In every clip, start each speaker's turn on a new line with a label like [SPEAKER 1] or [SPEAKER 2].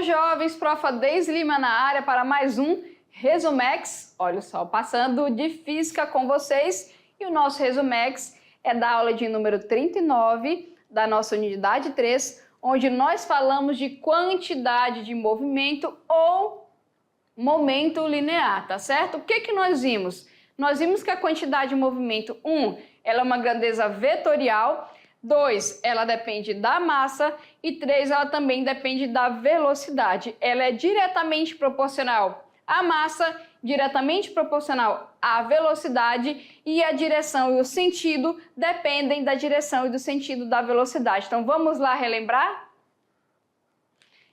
[SPEAKER 1] Bom, jovens, profa Deise Lima na área para mais um Resumex. Olha só, passando de física com vocês. E o nosso Resumex é da aula de número 39 da nossa unidade 3, onde nós falamos de quantidade de movimento ou momento linear, tá certo? O que nós vimos? Nós vimos que a quantidade de movimento, ela é uma grandeza vetorial. 2, ela depende da massa. E 3, ela também depende da velocidade. Ela é diretamente proporcional à massa, diretamente proporcional à velocidade, e a direção e o sentido dependem da direção e do sentido da velocidade. Então, vamos lá relembrar?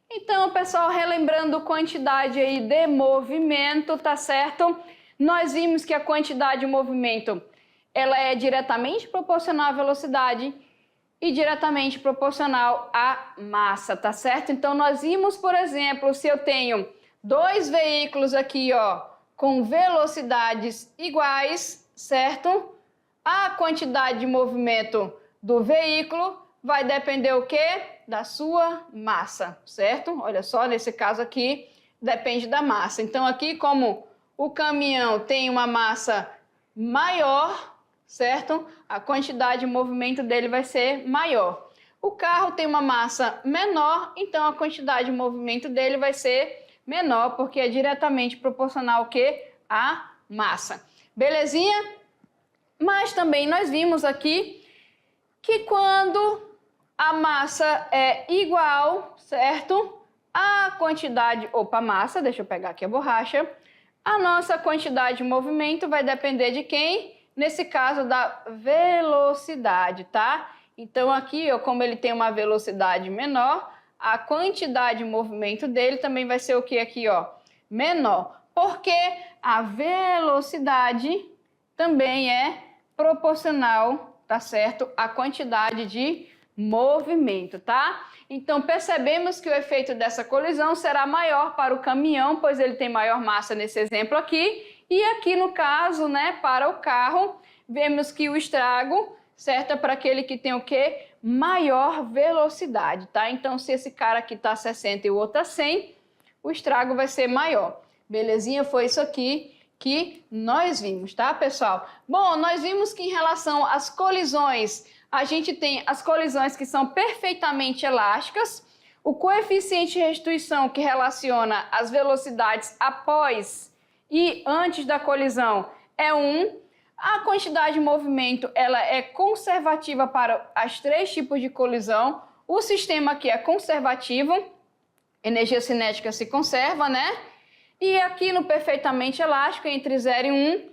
[SPEAKER 1] Então, pessoal, relembrando quantidade aí de movimento, tá certo? Nós vimos que a quantidade de movimento, ela é diretamente proporcional à velocidade e diretamente proporcional à massa, tá certo? Então, nós vimos, por exemplo, se eu tenho dois veículos aqui, ó, com velocidades iguais, certo? A quantidade de movimento do veículo vai depender o quê? Da sua massa, certo? Olha só, nesse caso aqui, depende da massa. Então, aqui, como o caminhão tem uma massa maior, certo? A quantidade de movimento dele vai ser maior. O carro tem uma massa menor, então a quantidade de movimento dele vai ser menor, porque é diretamente proporcional ao quê? À massa. Belezinha? Mas também nós vimos aqui que quando a massa é igual, certo? A quantidade, massa, deixa eu pegar aqui a borracha. A nossa quantidade de movimento vai depender de quem? Nesse caso, da velocidade, tá? Então, aqui, ó, como ele tem uma velocidade menor, a quantidade de movimento dele também vai ser o que aqui, ó? Menor. Porque a velocidade também é proporcional, tá certo? À quantidade de movimento, tá? Então, percebemos que o efeito dessa colisão será maior para o caminhão, pois ele tem maior massa nesse exemplo aqui. E aqui no caso, né, para o carro, vemos que o estrago, certo, é para aquele que tem o quê? Maior velocidade, tá? Então, se esse cara aqui tá 60 e o outro tá 100, o estrago vai ser maior. Belezinha? Foi isso aqui que nós vimos, tá, pessoal? Bom, nós vimos que em relação às colisões, a gente tem as colisões que são perfeitamente elásticas, o coeficiente de restituição que relaciona as velocidades após e antes da colisão é 1. A quantidade de movimento, ela é conservativa para os 3 tipos de colisão. O sistema aqui é conservativo, energia cinética se conserva, né? E aqui no perfeitamente elástico, entre 0 e 1,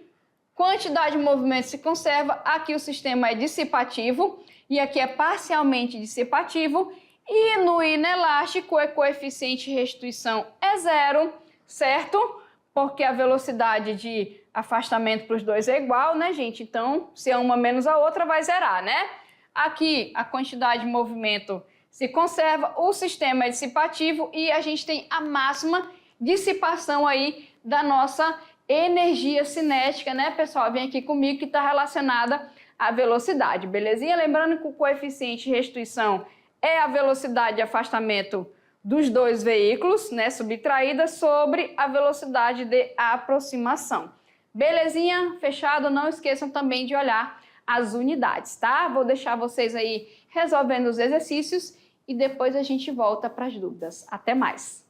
[SPEAKER 1] quantidade de movimento se conserva. Aqui o sistema é dissipativo e aqui é parcialmente dissipativo. E no inelástico, o coeficiente de restituição é 0, certo? Porque a velocidade de afastamento para os dois é igual, né, gente? Então, se é uma menos a outra, vai zerar, né? Aqui, a quantidade de movimento se conserva, o sistema é dissipativo e a gente tem a máxima dissipação aí da nossa energia cinética, né, pessoal? Vem aqui comigo que está relacionada à velocidade, belezinha? Lembrando que o coeficiente de restituição é a velocidade de afastamento dos dois veículos, né, subtraída sobre a velocidade de aproximação. Belezinha? Fechado? Não esqueçam também de olhar as unidades, tá? Vou deixar vocês aí resolvendo os exercícios e depois a gente volta para as dúvidas. Até mais!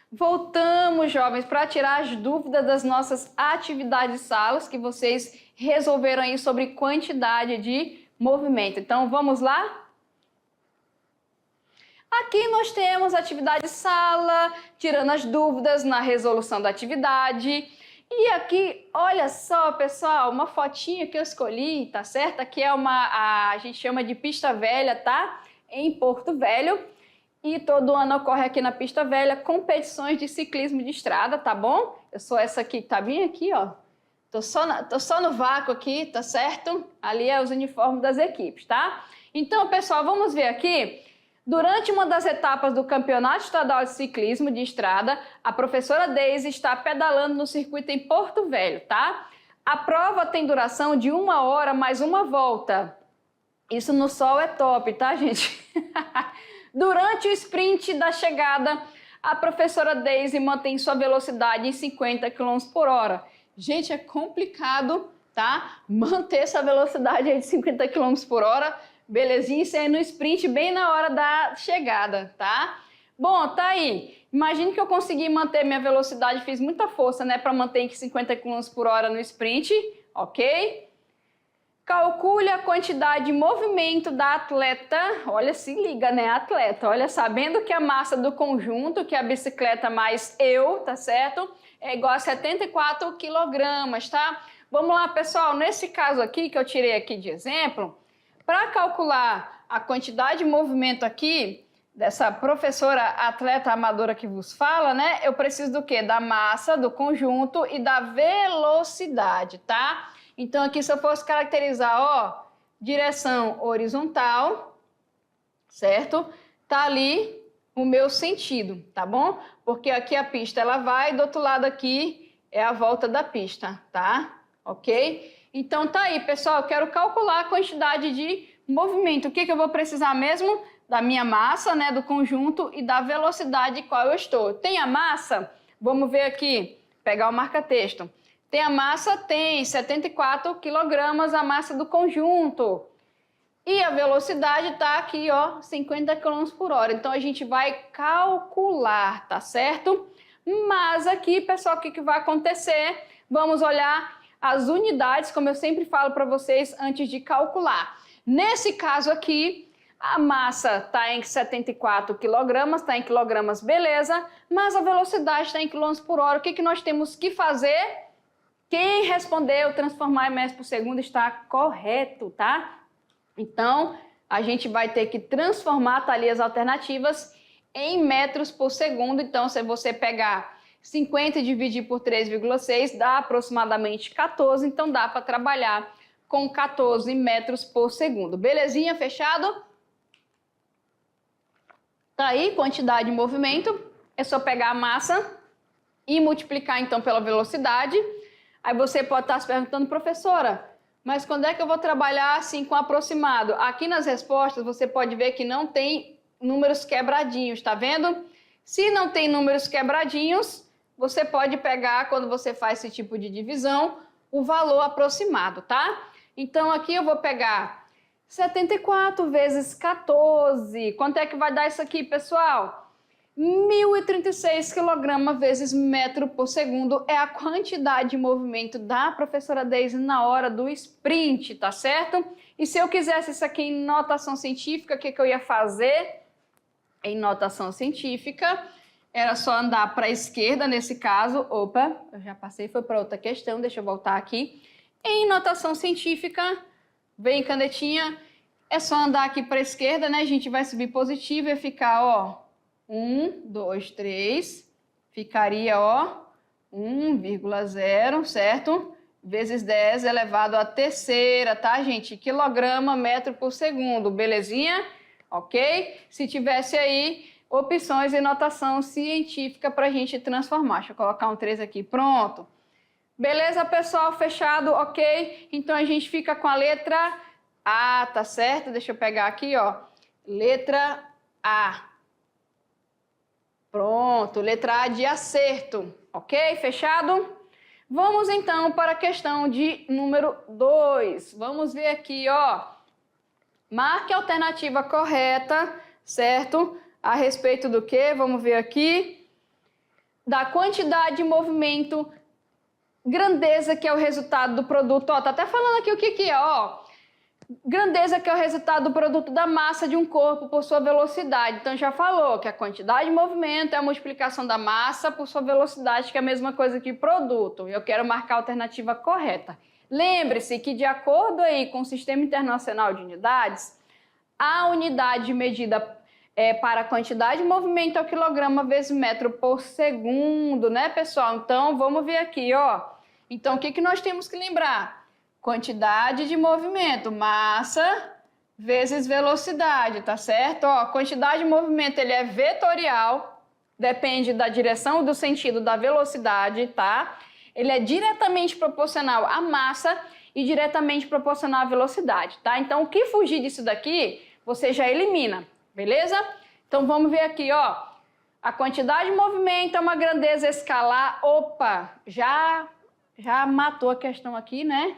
[SPEAKER 1] Voltamos, jovens, para tirar as dúvidas das nossas atividades de salas que vocês resolveram aí sobre quantidade de movimento. Então, vamos lá? Aqui nós temos atividade de sala, tirando as dúvidas na resolução da atividade. E aqui, olha só, pessoal, uma fotinha que eu escolhi, tá certo? Aqui é a gente chama de pista velha, tá? Em Porto Velho. E todo ano ocorre aqui na Pista Velha competições de ciclismo de estrada, tá bom? Eu sou essa aqui que tá bem aqui, ó. Tô só no vácuo aqui, tá certo? Ali é os uniformes das equipes, tá? Então, pessoal, vamos ver aqui. Durante uma das etapas do Campeonato Estadual de Ciclismo de Estrada, a professora Deise está pedalando no circuito em Porto Velho, tá? A prova tem duração de 1 hora mais uma volta. Isso no sol é top, tá, gente? Durante o sprint da chegada, a professora Deise mantém sua velocidade em 50 km por hora. Gente, é complicado, tá? Manter essa velocidade aí de 50 km por hora. Belezinha, isso aí no sprint bem na hora da chegada, tá? Bom, tá aí. Imagine que eu consegui manter minha velocidade, fiz muita força, né, para manter em 50 km por hora no sprint, ok? Calcule a quantidade de movimento da atleta, olha, se liga, né, atleta, olha, sabendo que a massa do conjunto, que é a bicicleta mais eu, tá certo? É igual a 74 quilogramas, tá? Vamos lá, pessoal, nesse caso aqui, que eu tirei aqui de exemplo, para calcular a quantidade de movimento aqui, dessa professora atleta amadora que vos fala, né? Eu preciso do quê? Da massa, do conjunto e da velocidade, tá? Então aqui se eu fosse caracterizar, ó, direção horizontal, certo? Tá ali o meu sentido, tá bom? Porque aqui a pista ela vai, do outro lado aqui é a volta da pista, tá? Ok? Então tá aí, pessoal, eu quero calcular a quantidade de movimento. O que eu vou precisar mesmo? Da minha massa, né, do conjunto e da velocidade qual eu estou. Tem a massa? Vamos ver aqui, pegar o marca-texto. Tem a massa? Tem 74 quilogramas a massa do conjunto. E a velocidade está aqui, ó, 50 km por hora. Então a gente vai calcular, tá certo? Mas aqui, pessoal, o que vai acontecer? Vamos olhar as unidades, como eu sempre falo para vocês antes de calcular. Nesse caso aqui, a massa está em 74 quilogramas, está em quilogramas, beleza, mas a velocidade está em quilômetros por hora. O que nós temos que fazer? Quem respondeu transformar em metros por segundo está correto, tá? Então, a gente vai ter que transformar, tá ali as alternativas, em metros por segundo. Então, se você pegar 50 e dividir por 3,6, dá aproximadamente 14. Então, dá para trabalhar com 14 metros por segundo. Belezinha? Fechado? Tá aí, quantidade de movimento. É só pegar a massa e multiplicar, então, pela velocidade. Aí você pode estar se perguntando, professora, mas quando é que eu vou trabalhar assim com aproximado? Aqui nas respostas você pode ver que não tem números quebradinhos, tá vendo? Se não tem números quebradinhos, você pode pegar, quando você faz esse tipo de divisão, o valor aproximado, tá? Então aqui eu vou pegar 74 vezes 14. Quanto é que vai dar isso aqui, pessoal? 1.036 kg vezes metro por segundo é a quantidade de movimento da professora Deise na hora do sprint, tá certo? E se eu quisesse isso aqui em notação científica, o que eu ia fazer? Em notação científica, era só andar para a esquerda, nesse caso. Opa, eu já passei, foi para outra questão, deixa eu voltar aqui. Em notação científica, vem canetinha, é só andar aqui para a esquerda, né? A gente vai subir positivo e ficar, ó, 1, 2, 3, ficaria, ó, 1,0, certo? Vezes 10 elevado à terceira, tá, gente? Quilograma, metro por segundo, belezinha? Ok? Se tivesse aí opções em notação científica para a gente transformar. Deixa eu colocar um 3 aqui, pronto. Beleza, pessoal? Fechado, ok? Então a gente fica com a letra A, tá certo? Deixa eu pegar aqui, ó. Letra A. Pronto, letra A de acerto, ok? Fechado? Vamos então para a questão de número 2. Vamos ver aqui, ó. Marque a alternativa correta, certo? A respeito do quê? Vamos ver aqui. Da quantidade de movimento, grandeza, que é o resultado do produto. Ó, tá até falando aqui o que é, ó. Grandeza, que é o resultado do produto da massa de um corpo por sua velocidade. Então já falou que a quantidade de movimento é a multiplicação da massa por sua velocidade, que é a mesma coisa que produto. Eu quero marcar a alternativa correta. Lembre-se que, de acordo aí com o Sistema Internacional de Unidades, a unidade de medida para a quantidade de movimento é o quilograma vezes metro por segundo, né, pessoal? Então vamos ver aqui, ó. Então o que nós temos que lembrar? Quantidade de movimento, massa vezes velocidade, tá certo? Ó, a quantidade de movimento ele é vetorial, depende da direção e do sentido da velocidade, tá? Ele é diretamente proporcional à massa e diretamente proporcional à velocidade, tá? Então, o que fugir disso daqui, você já elimina, beleza? Então, vamos ver aqui, ó. A quantidade de movimento é uma grandeza escalar. Opa, já matou a questão aqui, né?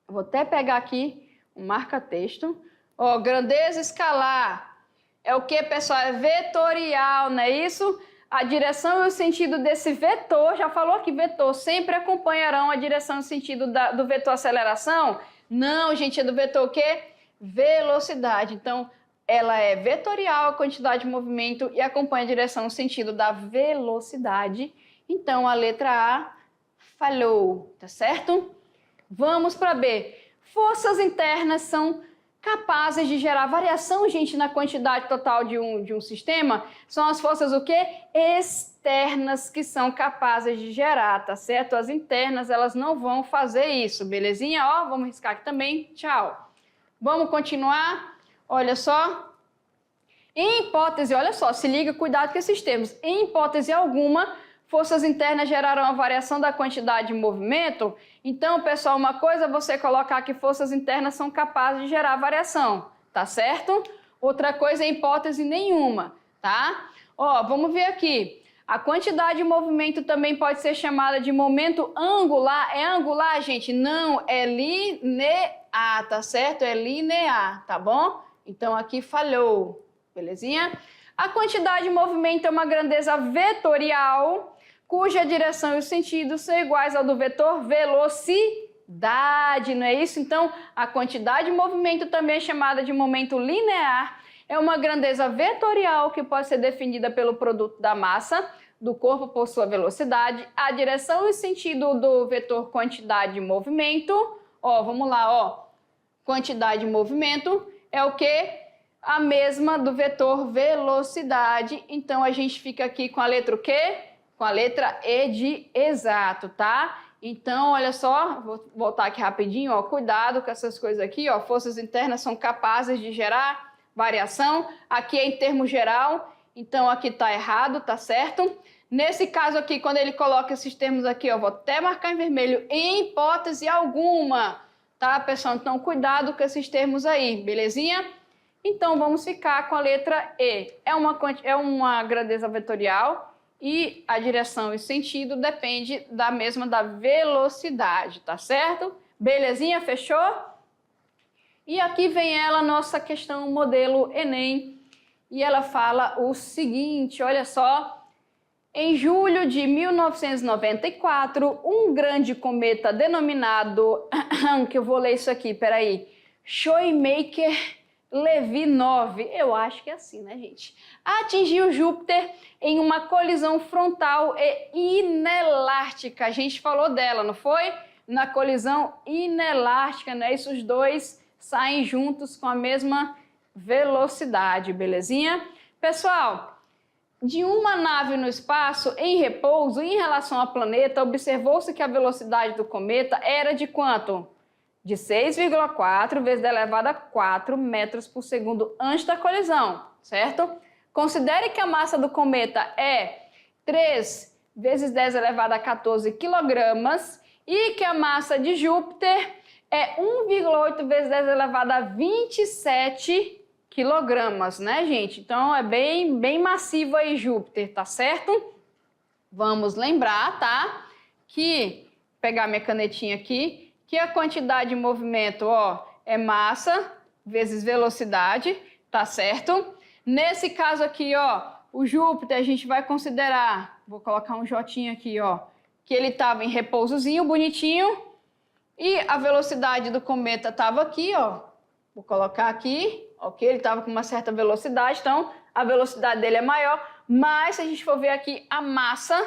[SPEAKER 1] Vou até pegar aqui um marca-texto. Ó, grandeza escalar é o que, pessoal? É vetorial, não é isso? A direção e o sentido desse vetor, já falou aqui, vetor, sempre acompanharão a direção e o sentido do vetor aceleração? Não, gente, é do vetor o quê? Velocidade. Então, ela é vetorial, a quantidade de movimento, e acompanha a direção e o sentido da velocidade. Então, a letra A falhou, tá certo? Vamos para B. Forças internas são capazes de gerar variação, gente, na quantidade total de um sistema. São as forças o quê? Externas que são capazes de gerar, tá certo? As internas, elas não vão fazer isso, belezinha? Ó, vamos riscar aqui também. Tchau. Vamos continuar? Olha só. Em hipótese, olha só, se liga, cuidado com esses termos. Em hipótese alguma, forças internas gerarão a variação da quantidade de movimento. Então, pessoal, uma coisa é você colocar que forças internas são capazes de gerar variação, tá certo? Outra coisa é hipótese nenhuma, tá? Ó, vamos ver aqui. A quantidade de movimento também pode ser chamada de momento angular. É angular, gente? Não, é linear, tá certo? É linear, tá bom? Então, aqui falhou, belezinha? A quantidade de movimento é uma grandeza vetorial, cuja direção e o sentido são iguais ao do vetor velocidade, não é isso? Então, a quantidade de movimento também é chamada de momento linear, é uma grandeza vetorial que pode ser definida pelo produto da massa do corpo por sua velocidade, a direção e o sentido do vetor quantidade de movimento, ó, vamos lá, ó, quantidade de movimento é o quê? A mesma do vetor velocidade, então a gente fica aqui com a letra o quê? Com a letra E de exato, tá? Então, olha só, vou voltar aqui rapidinho, ó, cuidado com essas coisas aqui, ó, forças internas são capazes de gerar variação, aqui é em termo geral, então aqui tá errado, tá certo? Nesse caso aqui, quando ele coloca esses termos aqui, ó, vou até marcar em vermelho, em hipótese alguma, tá, pessoal? Então, cuidado com esses termos aí, belezinha? Então, vamos ficar com a letra E. É uma grandeza vetorial, e a direção e sentido depende da mesma da velocidade, tá certo? Belezinha, fechou? E aqui vem ela, nossa questão modelo Enem, e ela fala o seguinte, olha só, em julho de 1994, um grande cometa denominado, que eu vou ler isso aqui, peraí, Shoemaker-Levy 9, eu acho que é assim, né, gente? Atingiu Júpiter em uma colisão frontal e inelástica. A gente falou dela, não foi? Na colisão inelástica, né? Isso, os dois saem juntos com a mesma velocidade, belezinha? Pessoal, de uma nave no espaço em repouso em relação ao planeta, observou-se que a velocidade do cometa era de quanto? De 6,4 vezes 10 elevado a 4 metros por segundo antes da colisão, certo? Considere que a massa do cometa é 3 vezes 10 elevado a 14 quilogramas e que a massa de Júpiter é 1,8 vezes 10 elevado a 27 quilogramas, né, gente? Então, é bem massivo aí Júpiter, tá certo? Vamos lembrar, tá? Que, pegar minha canetinha aqui, que a quantidade de movimento, ó, é massa vezes velocidade, tá certo? Nesse caso aqui, ó, o Júpiter a gente vai considerar, vou colocar um jotinho aqui, ó, que ele estava em repousozinho, bonitinho, e a velocidade do cometa estava aqui, ó, vou colocar aqui, ok? Ele estava com uma certa velocidade, então a velocidade dele é maior, mas se a gente for ver aqui a massa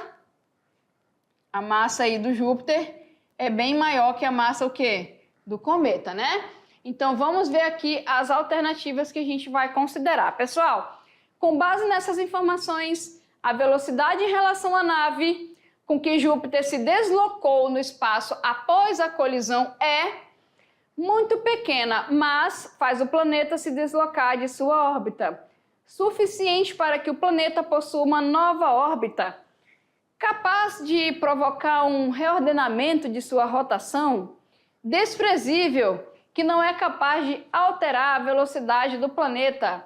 [SPEAKER 1] aí do Júpiter é bem maior que a massa o quê? Do cometa, né? Então, vamos ver aqui as alternativas que a gente vai considerar. Pessoal, com base nessas informações, a velocidade em relação à nave com que Júpiter se deslocou no espaço após a colisão é muito pequena, mas faz o planeta se deslocar de sua órbita, suficiente para que o planeta possua uma nova órbita, capaz de provocar um reordenamento de sua rotação, desprezível, que não é capaz de alterar a velocidade do planeta,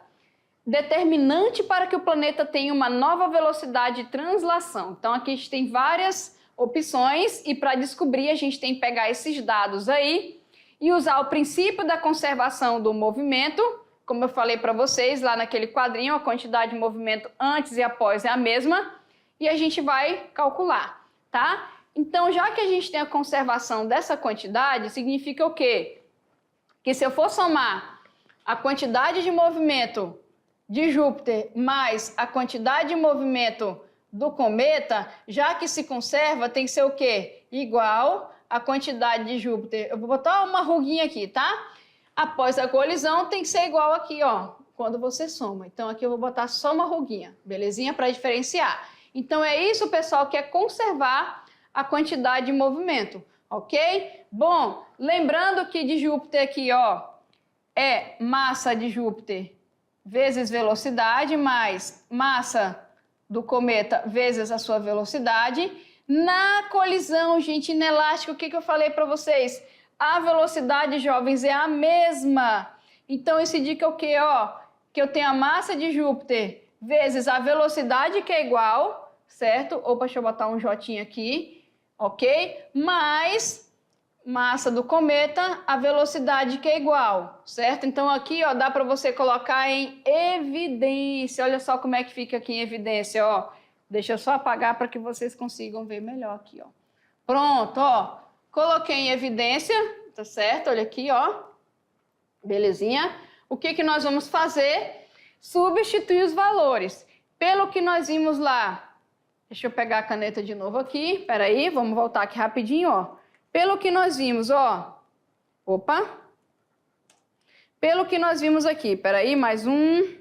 [SPEAKER 1] determinante para que o planeta tenha uma nova velocidade de translação. Então aqui a gente tem várias opções e para descobrir a gente tem que pegar esses dados aí e usar o princípio da conservação do movimento, como eu falei para vocês lá naquele quadrinho, a quantidade de movimento antes e após é a mesma e a gente vai calcular, tá? Então já que a gente tem a conservação dessa quantidade, significa o quê? Que se eu for somar a quantidade de movimento de Júpiter mais a quantidade de movimento do cometa, já que se conserva, tem que ser o quê? Igual a quantidade de Júpiter. Eu vou botar uma ruguinha aqui, tá? Após a colisão, tem que ser igual aqui, ó, quando você soma. Então, aqui eu vou botar só uma ruguinha, belezinha? Para diferenciar. Então, é isso, pessoal, que é conservar a quantidade de movimento, ok? Bom, lembrando que de Júpiter aqui, ó, é massa de Júpiter vezes velocidade, mais massa do cometa vezes a sua velocidade. Na colisão, gente, inelástico, o que eu falei para vocês? A velocidade, jovens, é a mesma. Então, isso indica o quê? Ó, que eu tenho a massa de Júpiter vezes a velocidade, que é igual, certo? Opa, deixa eu botar um jotinho aqui, ok? Mais massa do cometa, a velocidade que é igual, certo? Então aqui, ó, dá para você colocar em evidência. Olha só como é que fica aqui em evidência, ó. Deixa eu só apagar para que vocês consigam ver melhor aqui, ó. Pronto, ó. Coloquei em evidência, tá certo? Olha aqui, ó. Belezinha? O que nós vamos fazer? Substituir os valores. Pelo que nós vimos lá. Deixa eu pegar a caneta de novo aqui. Peraí, vamos voltar aqui rapidinho, ó. Pelo que nós vimos, ó, opa, pelo que nós vimos aqui, peraí, mais um,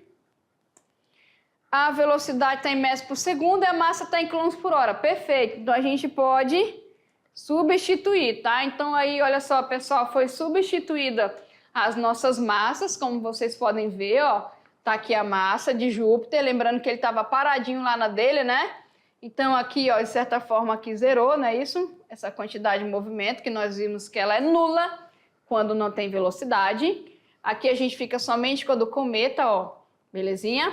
[SPEAKER 1] a velocidade está em metros por segundo e a massa está em quilômetros por hora, perfeito, então a gente pode substituir, tá? Então aí, olha só, pessoal, foi substituída as nossas massas, como vocês podem ver, ó, tá aqui a massa de Júpiter, lembrando que ele estava paradinho lá na dele, né? Então aqui, ó, de certa forma aqui zerou, não é isso? Essa quantidade de movimento que nós vimos que ela é nula quando não tem velocidade. Aqui a gente fica somente com a do cometa, ó, belezinha?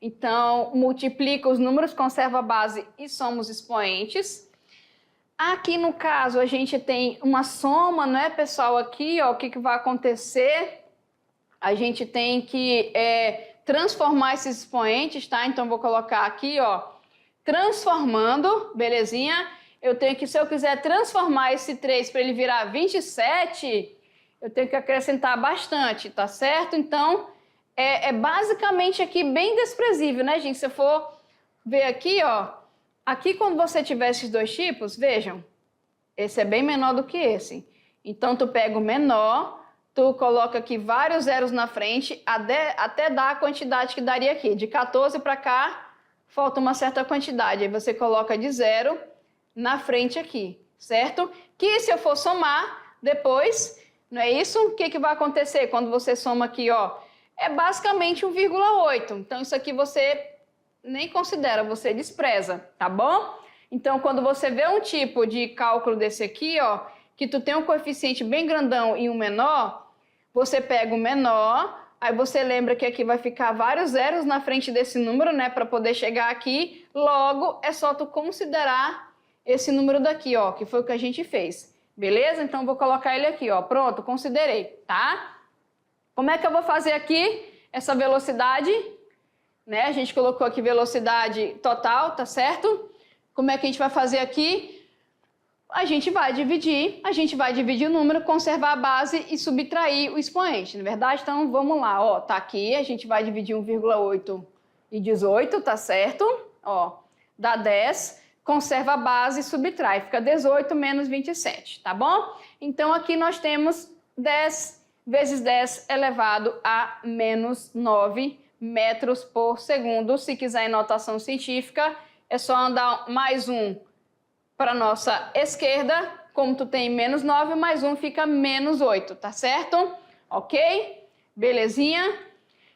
[SPEAKER 1] Então multiplica os números, conserva a base e soma os expoentes. Aqui no caso a gente tem uma soma, não é, pessoal? Aqui, ó, o que vai acontecer? A gente tem que transformar esses expoentes, tá? Então vou colocar aqui, ó, transformando, belezinha? Eu tenho que, se eu quiser transformar esse 3 para ele virar 27, eu tenho que acrescentar bastante, tá certo? Então, é basicamente aqui bem desprezível, né, gente? Se eu for ver aqui, ó, aqui quando você tiver esses dois tipos, vejam, esse é bem menor do que esse. Então, tu pega o menor, tu coloca aqui vários zeros na frente, até dar a quantidade que daria aqui. De 14 para cá, falta uma certa quantidade, aí você coloca de 0 na frente aqui, certo? Que se eu for somar depois, não é isso? O que vai acontecer quando você soma aqui, ó? É basicamente 1,8. Então isso aqui você nem considera, você despreza, tá bom? Então quando você vê um tipo de cálculo desse aqui, ó, que tu tem um coeficiente bem grandão e um menor, você pega o menor. Aí você lembra que aqui vai ficar vários zeros na frente desse número, né? Para poder chegar aqui. Logo, é só tu considerar esse número daqui, ó. Que foi o que a gente fez. Beleza? Então, vou colocar ele aqui, ó. Pronto, considerei, tá? Como é que eu vou fazer aqui essa velocidade? Né? A gente colocou aqui velocidade total, tá certo? Como é que a gente vai fazer aqui? A gente vai dividir o número, conservar a base e subtrair o expoente, não é verdade? Então, vamos lá, ó, tá aqui, a gente vai dividir 1,8 e 18, tá certo? Ó, dá 10, conserva a base e subtrai, fica 18 menos 27, tá bom? Então, aqui nós temos 10 vezes 10 elevado a menos 9 metros por segundo. Se quiser em notação científica, é só andar mais um para a nossa esquerda, Como tu tem menos 9, mais 1 fica menos 8, tá certo? Ok? Belezinha?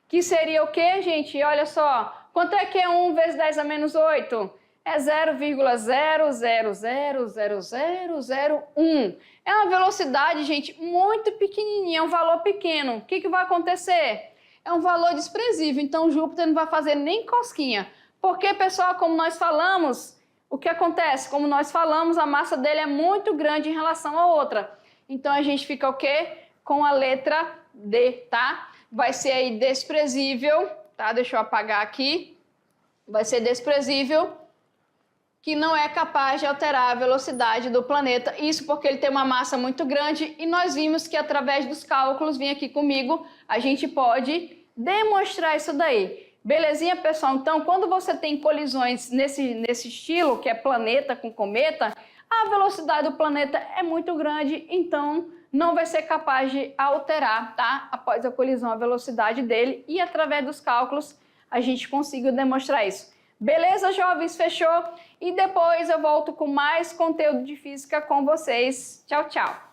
[SPEAKER 1] Que seria o quê, gente? Olha só, quanto é que é 1 vezes 10 a menos 8? É 0,0000001. É uma velocidade, gente, muito pequenininha, é um valor pequeno. O que vai acontecer? É um valor desprezível, então Júpiter não vai fazer nem cosquinha. Porque, pessoal, como nós falamos, o que acontece? Como nós falamos, a massa dele é muito grande em relação à outra. Então a gente fica o quê? Com a letra D, tá? Vai ser aí desprezível, tá? Deixa eu apagar aqui. Vai ser desprezível, que não é capaz de alterar a velocidade do planeta. Isso porque ele tem uma massa muito grande e nós vimos que através dos cálculos, vem aqui comigo, a gente pode demonstrar isso daí. Belezinha, pessoal? Então, quando você tem colisões nesse estilo, que é planeta com cometa, a velocidade do planeta é muito grande, então não vai ser capaz de alterar, tá? Após a colisão, a velocidade dele, e através dos cálculos a gente conseguiu demonstrar isso. Beleza, jovens? Fechou? E depois eu volto com mais conteúdo de física com vocês. Tchau, tchau!